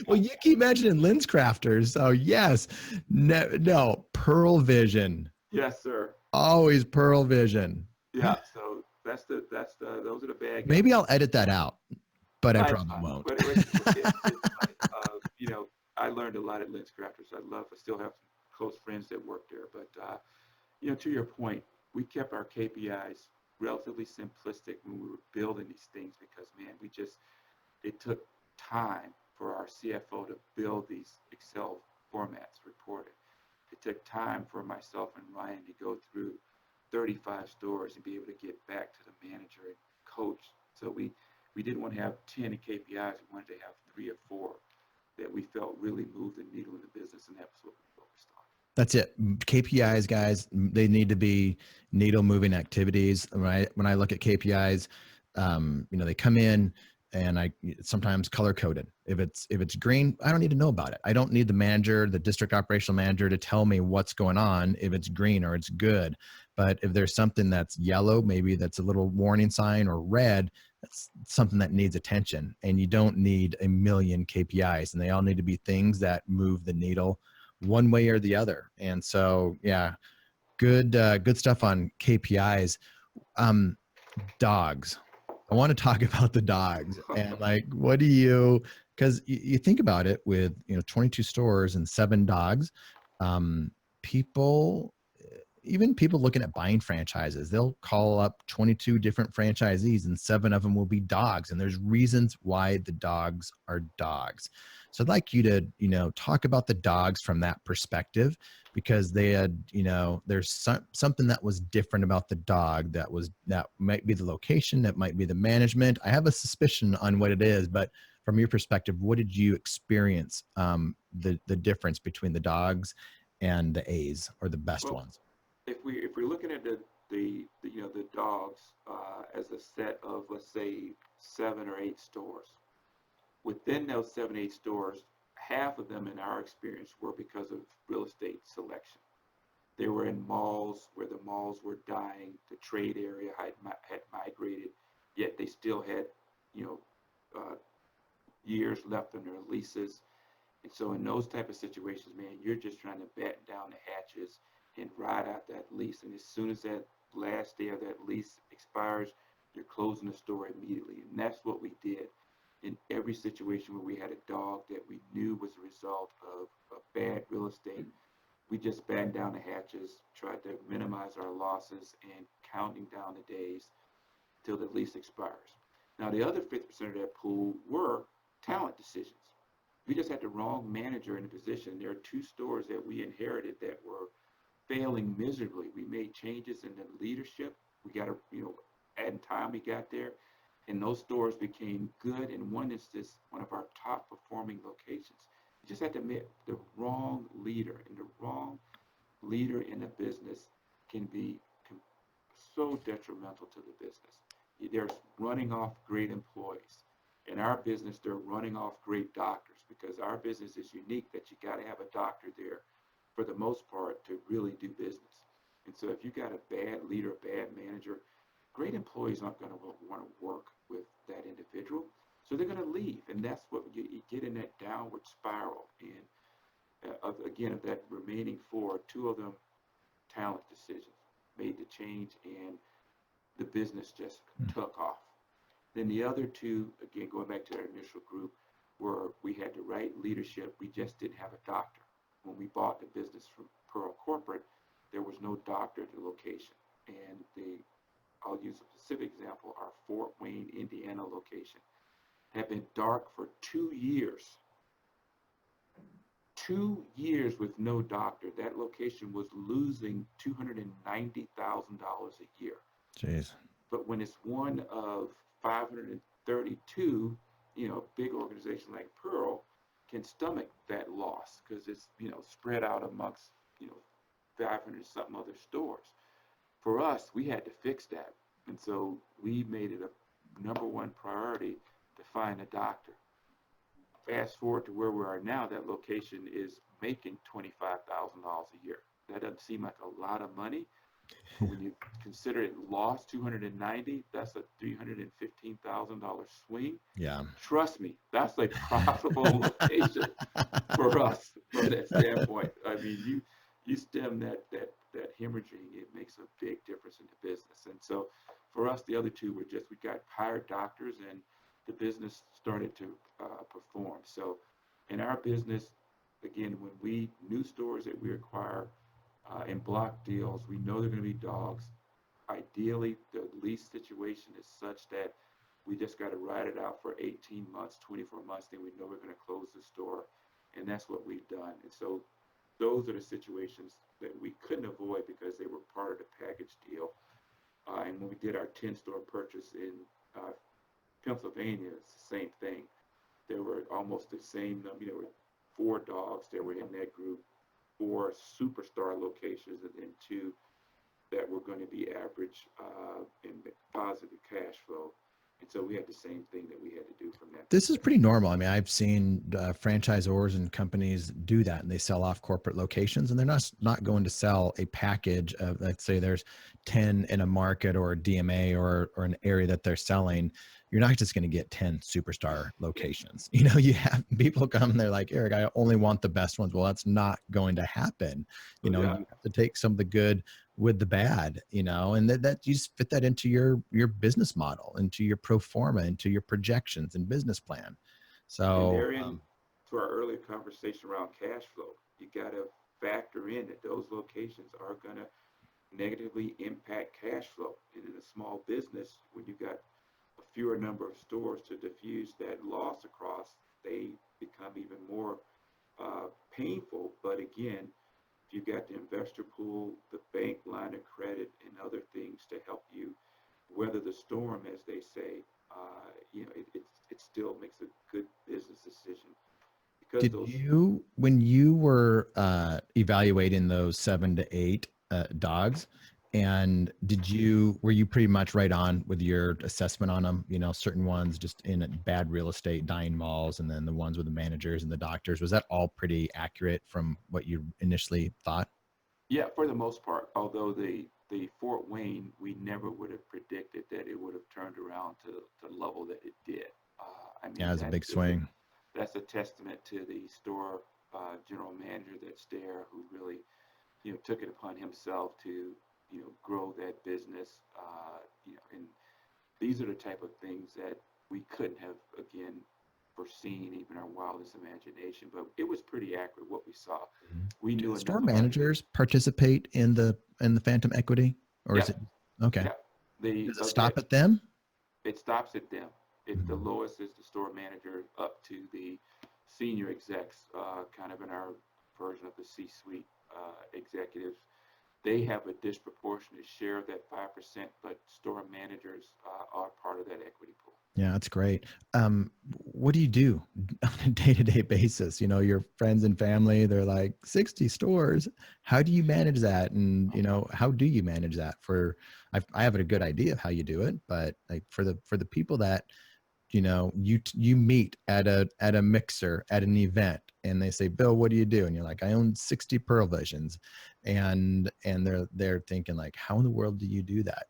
[SPEAKER 1] Well, you keep mentioning lens crafters. So yes, no, Pearle Vision,
[SPEAKER 2] Yes, sir.
[SPEAKER 1] always Pearle Vision.
[SPEAKER 2] Yeah. So those are the bad guys.
[SPEAKER 1] Maybe I'll edit that out, but I
[SPEAKER 2] It's
[SPEAKER 1] probably
[SPEAKER 2] fine,
[SPEAKER 1] won't.
[SPEAKER 2] but it's funny. I learned a lot at lens crafters. I still have some close friends that work there. But to your point, we kept our KPIs relatively simplistic when we were building these things, because man, it took time for our CFO to build these Excel formats reported. It took time for myself and Ryan to go through 35 stores and be able to get back to the manager and coach. So we didn't want to have 10 KPIs. We wanted to have 3 or 4 that we felt really moved the needle in the business, and that was what we focused on.
[SPEAKER 1] That's it. KPIs, guys, they need to be needle moving activities. Right? When I look at KPIs, they come in and I sometimes color coded. If it's green, I don't need to know about it. I don't need the manager, the district operational manager, to tell me what's going on if it's green or it's good. But if there's something that's yellow, maybe that's a little warning sign, or red, that's something that needs attention. And you don't need a million KPIs, and they all need to be things that move the needle one way or the other. And so, yeah, good stuff on KPIs. Um, Dogs. I want to talk about the dogs, and like, what do you? Because you think about it, with 22 stores and 7 dogs, um, people, even people looking at buying franchises, they'll call up 22 different franchisees and 7 of them will be dogs. And there's reasons why the dogs are dogs. So I'd like you to, talk about the dogs from that perspective, because they had, there's something that was different about the dog, that might be the location, that might be the management. I have a suspicion on what it is, but from your perspective, what did you experience, the difference between the dogs and the A's, or the best
[SPEAKER 2] Well,
[SPEAKER 1] ones?
[SPEAKER 2] if we're looking at the dogs as a set of, let's say, 7 or 8 stores, within those 7, 8 stores, half of them in our experience were because of real estate selection. They were in malls where the malls were dying, the trade area had migrated, yet they still had, you know, years left on their leases. And so in those type of situations, man, you're just trying to batten down the hatches and ride out that lease. And as soon as that last day of that lease expires, you're closing the store immediately. And that's what we did in every situation where we had a dog that we knew was a result of bad real estate. We just battened down the hatches, tried to minimize our losses, and counting down the days till the lease expires. Now, the other 50% of that pool were talent decisions. We just had the wrong manager in the position. There are two stores that we inherited that were failing miserably. We made changes in the leadership. We got to, adding time we got there, and those stores became good. And one instance, one of our top performing locations. You just had to admit the wrong leader, and the wrong leader in a business can be so detrimental to the business. They're running off great employees. In our business, they're running off great doctors because our business is unique that you got to have a doctor there for the most part to really do business. And so if you got a bad leader, a bad manager, great employees aren't going to want to work with that individual. So they're going to leave. And that's what you get in that downward spiral. And again, of that remaining four, two of them talent decisions made the change, and the business just took off. Then the other two, again, going back to our initial group, where we had the right leadership, we just didn't have a doctor. When we bought the business from Pearle Corporate, there was no doctor at the location. And I'll use a specific example, our Fort Wayne, Indiana location had been dark for 2 years. 2 years with no doctor. That location was losing $290,000 a year.
[SPEAKER 1] Jeez.
[SPEAKER 2] But when it's one of 532, big organization like Pearle can stomach that loss because it's, spread out amongst, 500 something other stores. For us, we had to fix that. And so we made it a number one priority to find a doctor. Fast forward to where we are now, that location is making $25,000 a year. That doesn't seem like a lot of money, but when you consider it lost 290, that's a $315,000 swing.
[SPEAKER 1] Yeah.
[SPEAKER 2] Trust me, that's a profitable location for us from that standpoint. I mean, you stem that hemorrhaging, it makes a big difference in the business. And so for us, the other two were we got hired doctors, and the business started to perform. So in our business, again, when we new stores that we acquire in block deals, we know they're going to be dogs. Ideally, the lease situation is such that we just got to ride it out for 18 months, 24 months, then we know we're going to close the store. And that's what we've done. And so those are the situations that we couldn't avoid because they were part of the package deal. And when we did our 10-store purchase in Pennsylvania, it's the same thing. There were almost the same number. There were 4 dogs that were in that group, 4 superstar locations, and then 2 that were going to be average and positive cash flow. And so we had the same thing that we had to do from that.
[SPEAKER 1] This is pretty normal. I mean, I've seen franchisors and companies do that, and they sell off corporate locations, and they're not going to sell a package of, let's say there's 10 in a market or a DMA or an area that they're selling. You're not just going to get 10 superstar locations. You have people come and they're like, Eric, I only want the best ones. Well, that's not going to happen. You have to take some of the good with the bad, and that you just fit that into your business model, into your pro forma, into your projections and business plan. So
[SPEAKER 2] and therein, to our earlier conversation around cash flow, you got to factor in that those locations are going to negatively impact cash flow. And in a small business, when you got a fewer number of stores to diffuse that loss across, they become even more painful. But again, you've got the investor pool, the bank line of credit, and other things to help you weather the storm, as they say. It still makes a good business decision. Because
[SPEAKER 1] when you were evaluating those 7 to 8 dogs, And were you pretty much right on with your assessment on them? You know, certain ones just in bad real estate, dying malls, and then the ones with the managers and the doctors. Was that all pretty accurate from what you initially thought?
[SPEAKER 2] Yeah, for the most part. Although the Fort Wayne, we never would have predicted that it would have turned around to the level that it did. I
[SPEAKER 1] Yeah,
[SPEAKER 2] mean,
[SPEAKER 1] it was a big swing.
[SPEAKER 2] that's a testament to the store general manager that's there, who really, took it upon himself to, grow that business. And these are the type of things that we couldn't have, again, foreseen even our wildest imagination. But it was pretty accurate what we saw.
[SPEAKER 1] Mhm.
[SPEAKER 2] We
[SPEAKER 1] Do
[SPEAKER 2] knew
[SPEAKER 1] the store
[SPEAKER 2] enough about it.
[SPEAKER 1] managers participate in the phantom equity, or is
[SPEAKER 2] Yep,
[SPEAKER 1] it okay?
[SPEAKER 2] yep. The
[SPEAKER 1] Does it
[SPEAKER 2] that
[SPEAKER 1] stop at them?
[SPEAKER 2] It stops at them. The
[SPEAKER 1] Mhm.
[SPEAKER 2] lowest is the store manager up to the senior execs, kind of in our version of the C-suite executives. They have a disproportionate share of that 5%, but store managers are part of that equity pool.
[SPEAKER 1] Yeah, that's great. What do you do on a day-to-day basis? You know, your friends and family, they're like 60 stores. How do you manage that? And, you know, how do you manage that I have a good idea of how you do it, but like for the people that, you know, you meet at a mixer at an event and they say, Bill, what do you do? And you're like, I own 60 Pearle Visions. And they're thinking like, how in the world do you do that?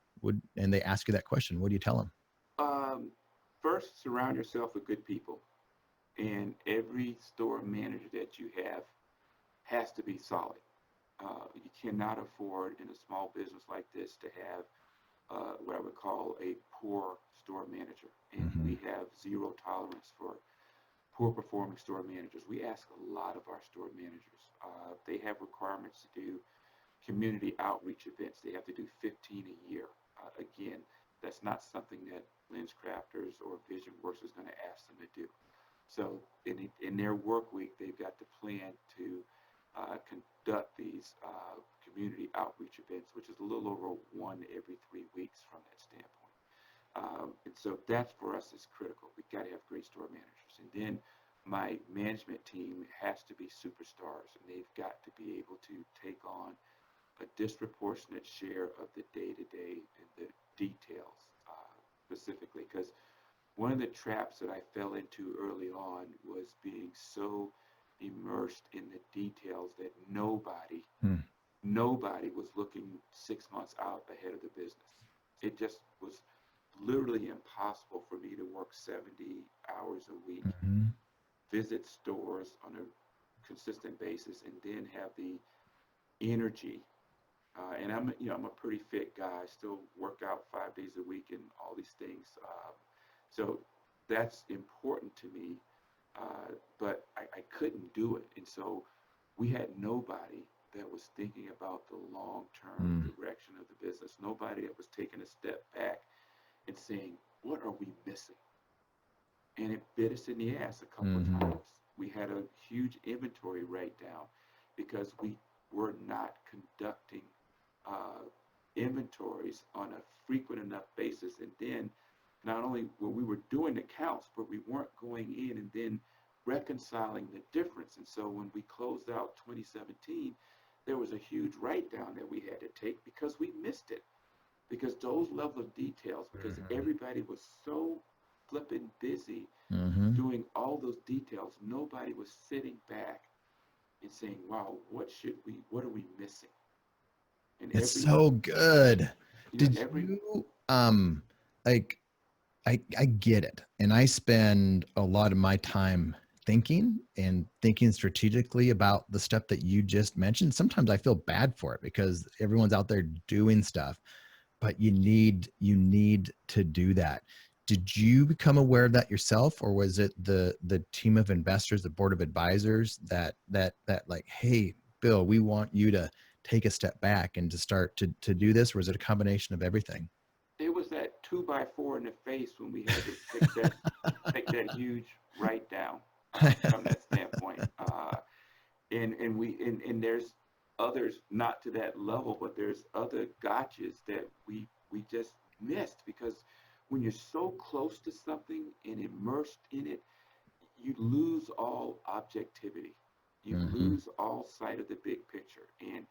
[SPEAKER 1] And they ask you that question. What do you tell them?
[SPEAKER 2] Um, First, surround yourself with good people, and every store manager that you have has to be solid. You cannot afford in a small business like this to have what I would call a poor store manager. And
[SPEAKER 1] Hmm.
[SPEAKER 2] we have zero tolerance for poor performing store managers. We ask a lot of our store managers. They have requirements to do community outreach events. They have to do 15 a year. Again, that's not something that Lens Crafters or Vision Works is going to ask them to do. So in their work week, they've got to plan to conduct these community outreach events, which is a little over one every 3 weeks from that standpoint. And so that for us is critical. We've got to have great store managers. And then my management team has to be superstars, and they've got to be able to take on a disproportionate share of the day-to-day and the details specifically. Because one of the traps that I fell into early on was being so immersed in the details that
[SPEAKER 1] Hmm.
[SPEAKER 2] nobody was looking 6 months out ahead of the business. It just was literally impossible for me to work 70 hours a week,
[SPEAKER 1] Hmm.
[SPEAKER 2] visit stores on a consistent basis, and then have the energy. And I'm a pretty fit guy. I still work out 5 days a week and all these things. So that's important to me. But I couldn't do it. And so we had nobody that was thinking about the long-term
[SPEAKER 1] Hmm.
[SPEAKER 2] direction of the business. Nobody that was taking a step back and saying, what are we missing? And it bit us in the ass a couple of
[SPEAKER 1] Hmm.
[SPEAKER 2] times. We had a huge inventory write down because we were not conducting uh, inventories on a frequent enough basis. And then not only were we doing the counts, but we weren't going in and then reconciling the difference. And so when we closed out 2017, there was a huge write down that we had to take because we missed it. Because those level of details, because everybody was so flipping busy
[SPEAKER 1] Hmm.
[SPEAKER 2] doing all those details, nobody was sitting back and saying, wow, what are we missing? And
[SPEAKER 1] It's so good. Did
[SPEAKER 2] every,
[SPEAKER 1] you like I get it. And I spend a lot of my time thinking strategically about the stuff that you just mentioned. Sometimes I feel bad for it because everyone's out there doing stuff, but you need to do that. Did you become aware of that yourself, or was it the team of investors, the board of advisors that like, hey, Bill, we want you to take a step back and to start to do this, or was it a combination of everything?
[SPEAKER 2] it was that 2x4 in the face when we had to take that huge write down from that standpoint. And there's others not to that level, but there's other gotchas that we just missed because when you're so close to something and immersed in it, you lose all objectivity. You
[SPEAKER 1] Hmm.
[SPEAKER 2] lose all sight of the big picture. And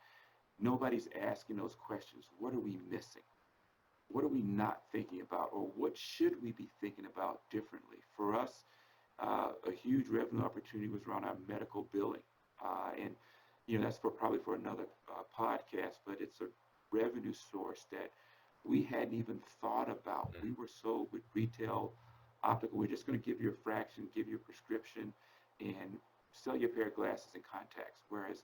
[SPEAKER 2] Nobody's asking those questions. What are we missing? What are we not thinking about? Or what should we be thinking about differently? For us, a huge revenue opportunity was around our medical billing. And, that's probably for another podcast, but it's a revenue source that we hadn't even thought about. We were sold with retail optical. We're just going to give you a fraction, give you a prescription, and sell you a pair of glasses and contacts. Whereas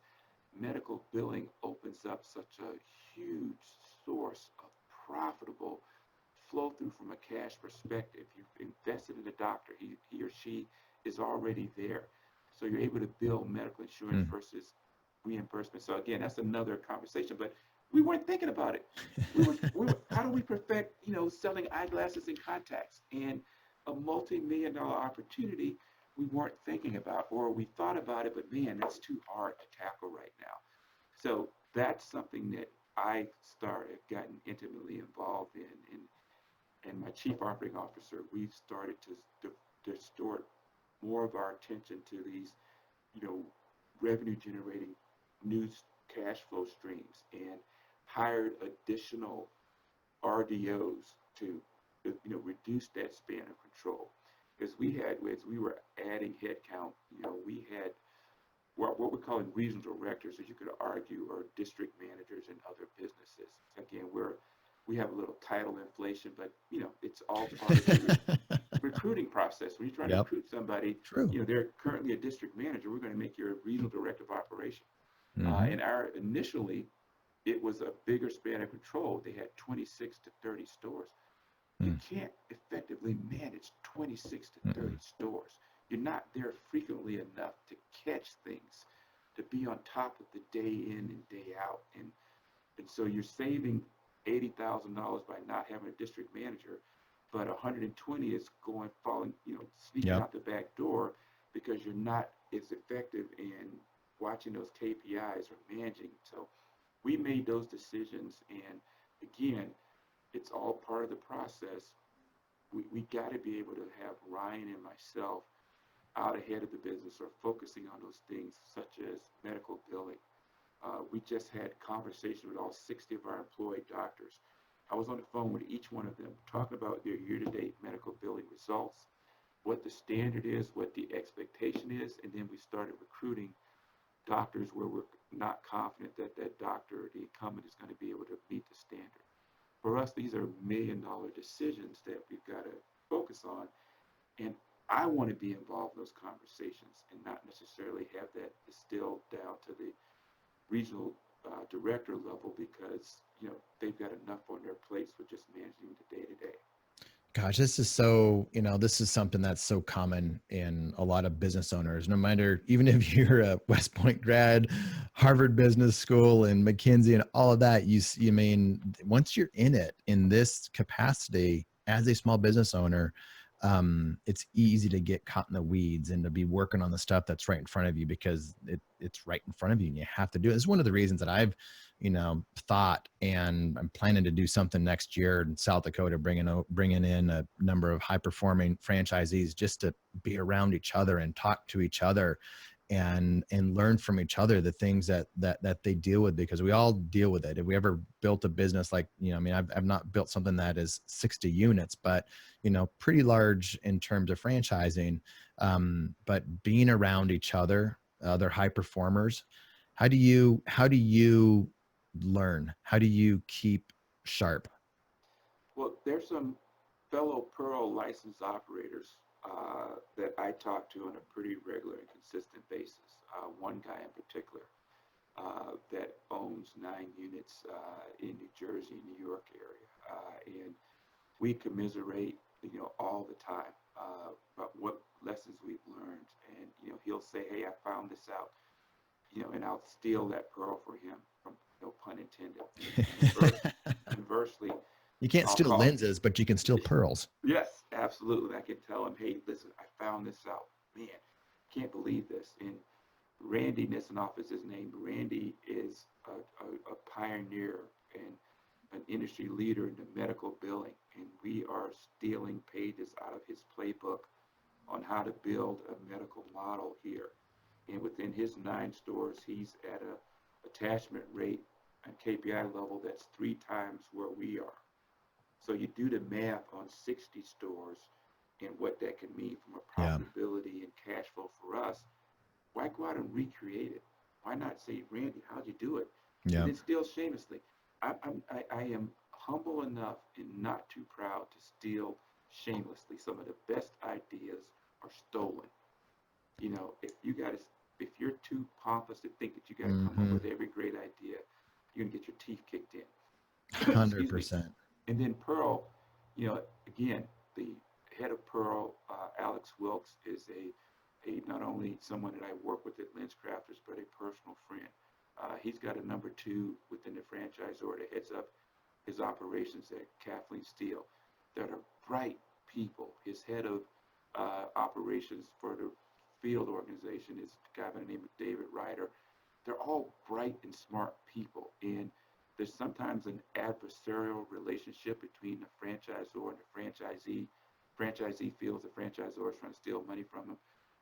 [SPEAKER 2] medical billing opens up such a huge source of profitable flow through from a cash perspective. You've invested in a doctor, he or she is already there. So you're able to bill medical insurance
[SPEAKER 1] Mm.
[SPEAKER 2] versus reimbursement. So again, that's another conversation, but we weren't thinking about it. We were how do we perfect, selling eyeglasses and contacts and a multi-million dollar opportunity we weren't thinking about, or we thought about it, but man, that's too hard to tackle right now. So that's something that I started, gotten intimately involved in, and my chief operating officer, we've started to distort more of our attention to these, you know, revenue generating news cash flow streams and hired additional RDOs to, reduce that span of control. As we were adding headcount, we had what we're calling regional directors, as you could argue, are district managers in other businesses. Again, we have a little title inflation, but it's all part of the recruiting process. When you're trying to
[SPEAKER 1] Yep.
[SPEAKER 2] recruit somebody,
[SPEAKER 1] True.
[SPEAKER 2] they're currently a district manager. We're going to make you a regional director of operation.
[SPEAKER 1] Mm-hmm.
[SPEAKER 2] And our initially, it was a bigger span of control. They had 26 to 30 stores. You
[SPEAKER 1] Mm.
[SPEAKER 2] can't effectively manage 26 to 30
[SPEAKER 1] Mm-mm.
[SPEAKER 2] stores. You're not there frequently enough to catch things, to be on top of the day in and day out. And so you're saving $80,000 by not having a district manager, but 120 is sneaking
[SPEAKER 1] Yep.
[SPEAKER 2] out the back door because you're not as effective in watching those KPIs or managing. So we made those decisions, and again, it's all part of the process. We got to be able to have Ryan and myself out ahead of the business or focusing on those things such as medical billing. We just had conversations with all 60 of our employed doctors. I was on the phone with each one of them talking about their year-to-date medical billing results, what the standard is, what the expectation is, and then we started recruiting doctors where we're not confident that that doctor, the incumbent, is going to be able to meet the standard. For us, these are $1 million decisions that we've got to focus on. And I want to be involved in those conversations and not necessarily have that distilled down to the regional director level because, they've got enough on their plates with just managing the day to day.
[SPEAKER 1] Gosh, this is something that's so common in a lot of business owners, no matter, even if you're a West Point grad, Harvard Business School and McKinsey and all of that, you mean, once you're in it in this capacity as a small business owner, it's easy to get caught in the weeds and to be working on the stuff that's right in front of you because it's right in front of you and you have to do it. It's one of the reasons that I've, thought, and I'm planning to do something next year in South Dakota, bringing in a number of high performing franchisees just to be around each other and talk to each other and learn from each other the things that they deal with, because we all deal with it. If we ever built a business like, I mean, I've not built something that is 60 units, but pretty large in terms of franchising. But being around each other, other high performers, how do you learn? How do you keep sharp?
[SPEAKER 2] Well, there's some fellow Pearle licensed operators that I talk to on a pretty regular and consistent basis. One guy in particular that owns 9 units in New Jersey, New York area, and we commiserate, all the time about what lessons we've learned. And he'll say, "Hey, I found this out," and I'll steal that pearl for him, from no pun intended. And conversely,
[SPEAKER 1] You can't
[SPEAKER 2] I'll
[SPEAKER 1] steal
[SPEAKER 2] call.
[SPEAKER 1] lenses, but you can steal pearls.
[SPEAKER 2] Yes, absolutely. I can tell him, "Hey, listen, I found this out. Man, can't believe this." And Randy Nisanoff is his name. Randy is a pioneer and an industry leader in the medical billing, and we are stealing pages out of his playbook on how to build a medical model here. And within his 9 stores, he's at a attachment rate KPI level that's 3 times where we are. So you do the math on 60 stores and what that can mean from a
[SPEAKER 1] Yeah.
[SPEAKER 2] profitability and cash flow for us. Why go out and recreate it? Why not say, Randy, how'd you do it? And
[SPEAKER 1] Yeah.
[SPEAKER 2] then steal shamelessly. I am humble enough and not too proud to steal shamelessly. Some of the best ideas are stolen. If you're too pompous to think that you got to come up
[SPEAKER 1] Mm-hmm.
[SPEAKER 2] with every great idea, you're gonna get your teeth kicked in. Excuse me.
[SPEAKER 1] 100%.
[SPEAKER 2] And then Pearle, again, the head of Pearle, Alex Wilkes, is a not only someone that I work with at Lens Crafters, but a personal friend. He's got a number two within the franchisor that heads up his operations at Kathleen Steele that are bright people. His head of operations for the field organization is a guy by the name of David Ryder. They're all bright and smart people. And there's sometimes an adversarial relationship between the franchisor and the franchisee. Franchisee feels the franchisor is trying to steal money from him.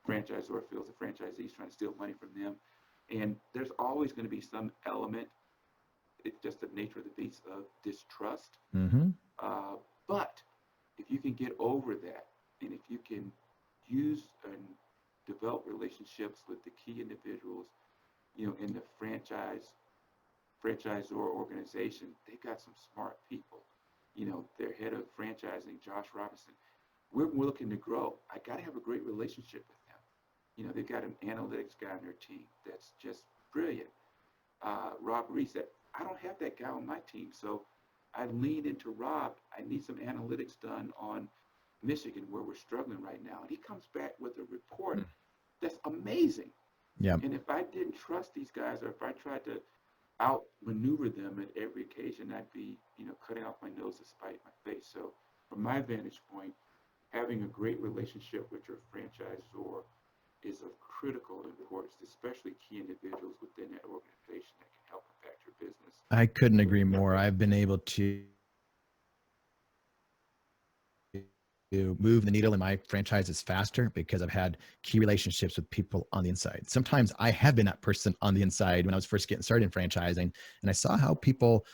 [SPEAKER 2] Franchisor feels the franchisee is trying to steal money from them. And there's always going to be some element, it's just the nature of the beast, of distrust.
[SPEAKER 1] Mm-hmm.
[SPEAKER 2] Uh, but if you can get over that, and if you can use and develop relationships with the key individuals, in the franchisor organization, they've got some smart people. Their head of franchising, Josh Robinson, we're looking to grow. I got to have a great relationship with them. They've got an analytics guy on their team that's just brilliant. Rob Reese, that I don't have that guy on my team, so I leaned into Rob. I need some analytics done on Michigan, where we're struggling right now, and he comes back with a report that's amazing.
[SPEAKER 1] Yeah.
[SPEAKER 2] And if I didn't trust these guys, or if I tried to outmaneuver them at every occasion, I'd be, cutting off my nose to spite my face. So, from my vantage point, having a great relationship with your franchisor is of critical importance, especially key individuals within that organization that can help impact your business.
[SPEAKER 1] I couldn't agree more. I've been able to move the needle in my franchises faster because I've had key relationships with people on the inside. Sometimes I have been that person on the inside when I was first getting started in franchising, and I saw how people,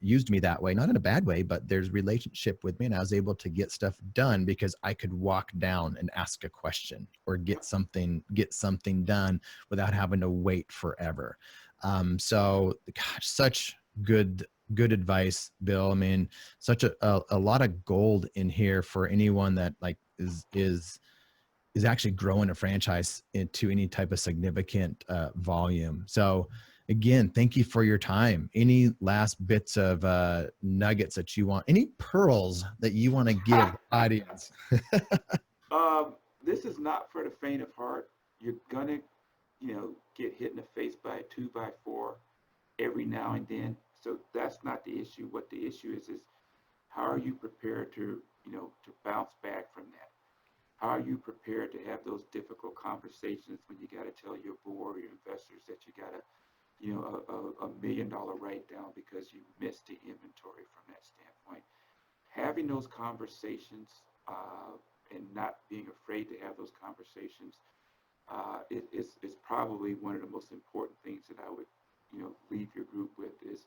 [SPEAKER 1] used me that way, not in a bad way, but there's relationship with me, and I was able to get stuff done because I could walk down and ask a question or get something done without having to wait forever. So gosh, such good advice, Bill. I mean, such a lot of gold in here for anyone that like is actually growing a franchise into any type of significant volume. So again, thank you for your time. Any last bits of nuggets that you want, any pearls that you want to give the audience?
[SPEAKER 2] This is not for the faint of heart. You're gonna, get hit in the face by a 2x4 every now and then. So that's not the issue. What the issue is how are you prepared to, to bounce back from that? How are you prepared to have those difficult conversations when you got to tell your board or your investors that you got a $1 million write down because you missed the inventory from that standpoint? Having those conversations and not being afraid to have those conversations is probably one of the most important things that I would, leave your group with is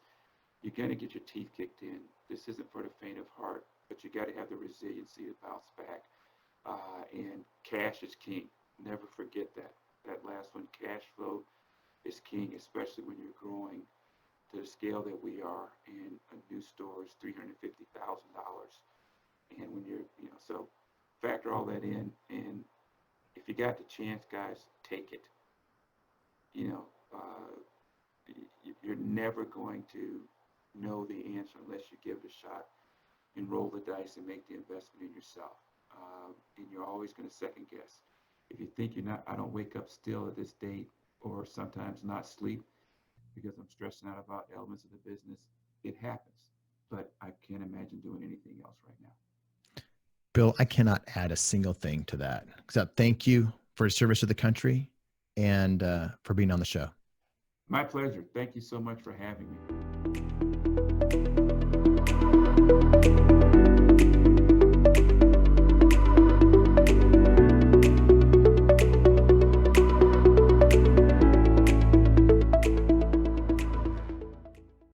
[SPEAKER 2] you're going to get your teeth kicked in. This isn't for the faint of heart, but you got to have the resiliency to bounce back. And cash is king. Never forget that. That last one, cash flow is king, especially when you're growing to the scale that we are. And a new store is $350,000. And when you're, so factor all that in. And if you got the chance, guys, take it. You know, you're never going to know the answer unless you give it a shot and roll the dice and make the investment in yourself. And you're always going to second guess. If you think you're not, I don't wake up still at this date or sometimes not sleep because I'm stressing out about elements of the business. It happens, but I can't imagine doing anything else right now.
[SPEAKER 1] Bill, I cannot add a single thing to that except thank you for your service to the country and for being on the show.
[SPEAKER 2] My pleasure. Thank you so much for having me.